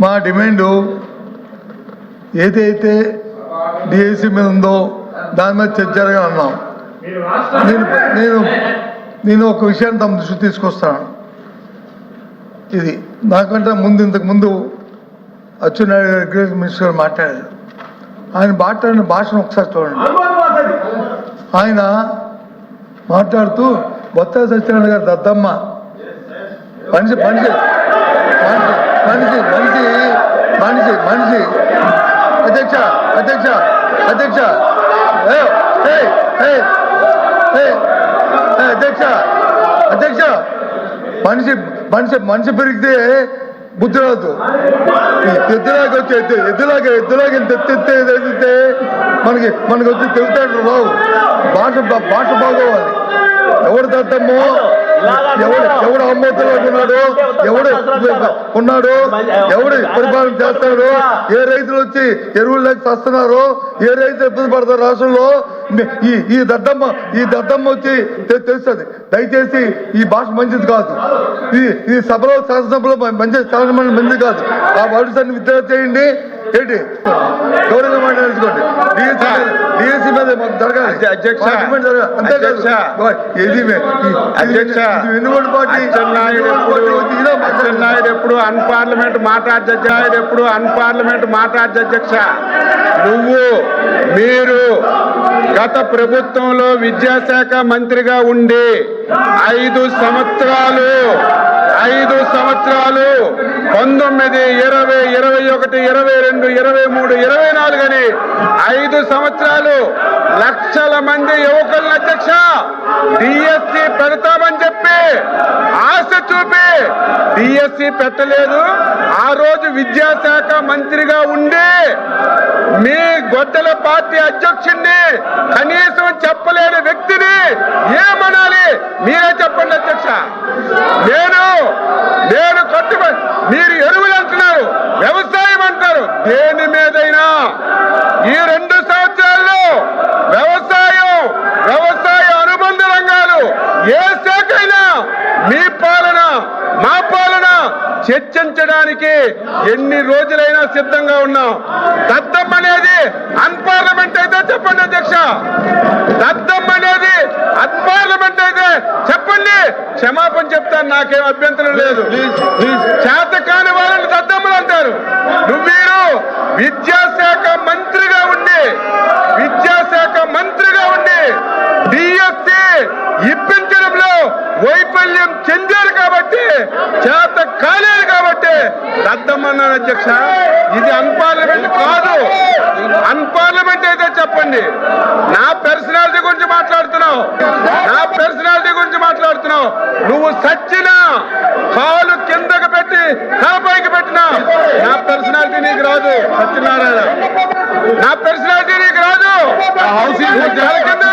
మా డిమాండు ఏదైతే డిఎస్సి మీద ఉందో దాని మీద చర్చ జరగాలన్నాం. నేను ఒక విషయాన్ని తమ దృష్టి తీసుకొస్తాను. ఇది నాకంటే ఇంతకు ముందు అచ్చెన్నాయుడు గారు మినిస్టర్ గారు మాట్లాడారు. ఆయన మాట్లాడిన భాషను ఒకసారి చూడండి. ఆయన మాట్లాడుతూ బొత్స సత్యనారాయణ గారు దద్దమ్మ మనిషి మనిషి మనిషి మనిషి మనిషి మనిషి అధ్యక్ష అధ్యక్ష అధ్యక్ష అధ్యక్ష అధ్యక్ష మనిషి మనిషి మనిషి పెరిగితే బుద్ధి రాదు. ఎద్దులాగా వచ్చి ఎద్దులాగా ఎత్తితే మనకి వచ్చి తెలుతాడు రావు. భాష బాగోవాలి. ఎవడు దద్దమ్మో ఎవడు అమ్మోతులాగా ఉన్నాడు ఎవడు పరిపాలన చేస్తాడు, ఏ రైతులు వచ్చి ఎరువులు లేక వస్తున్నారు, ఏ రైతులు ఇబ్బంది పడతారు రాష్ట్రంలో. ఈ దద్దమ్మ వచ్చి తెలుస్తుంది. దయచేసి ఈ భాష మంచిది కాదు. ఈ సభలో శాసనసభలో మంచిది కాదు. ఆ వర్డ్స్ అన్ని విత్డ్రా చేయండి. ఏంటి గౌరవంగా మాట్లాడుకోండి. డిఎస్సి మీద జరగాలి. అచ్చెన్నాయుడు ఎప్పుడు అన్పార్లమెంట్ మాట్లాడే అధ్యక్ష. మీరు గత ప్రభుత్వంలో విద్యాశాఖ మంత్రిగా ఉండి 5 సంవత్సరాలు 19, 20, 21, 22, 23, 24 అని 5 సంవత్సరాలు లక్షల మంది యువకులను అధ్యక్ష డిఎస్సి పెడతామని చెప్పి ఆశ చూపి డిఎస్సి పెట్టలేదు. ఆ రోజు విద్యాశాఖ మంత్రిగా ఉండి మీ గొడ్డల పార్టీ అధ్యక్షుడిని కనీసం చెప్పలేని వ్యక్తిని ఏమనాలి మీరే చెప్పండి అధ్యక్ష. నేను కట్టుబడి మీరు ఎరువులు అంటున్నారు, వ్యవసాయం అంటారు. దేని మీదైనా ఈ 2 సంవత్సరాల్లో వ్యవసాయ అనుబంధ రంగాలు ఏ శాఖ అయినా మీ పాలన మా పాలన చర్చించడానికి ఎన్ని రోజులైనా సిద్ధంగా ఉన్నాం. దద్దమ్మ అనేది అన్పార్లమెంట్ అయితే చెప్పండి అధ్యక్ష. దద్దమ్మ అనేది అన్పార్లమెంట్ అయితే చెప్పండి, క్షమాపణ చెప్తాను, నాకేం అభ్యంతరం లేదు. చేత కాని వాళ్ళని దద్దమ్మలు అంటారు. మీరు విద్యాశాఖ మంత్రిగా ఉండి డిఎస్సి ఇప్పించడంలో వైఫల్యం చెందారు కాబట్టి, చేత కాలేదు కాబట్టి దద్దమ్మన్నారు అధ్యక్ష. ఇది అన్పార్లమెంట్ కాదు. అన్పార్లమెంట్ అయితే చెప్పండి. నా పర్సనాలిటీ గురించి మాట్లాడుతున్నావు. నువ్వు సచ్చినా కాలు కిందకు పెట్టి తలపైకి పెట్టినా నా పర్సనాలిటీ నీకు రాదు సత్యనారాయణ. నా పర్సనాలిటీ నీకు రాదు. హౌసింగ్ కింద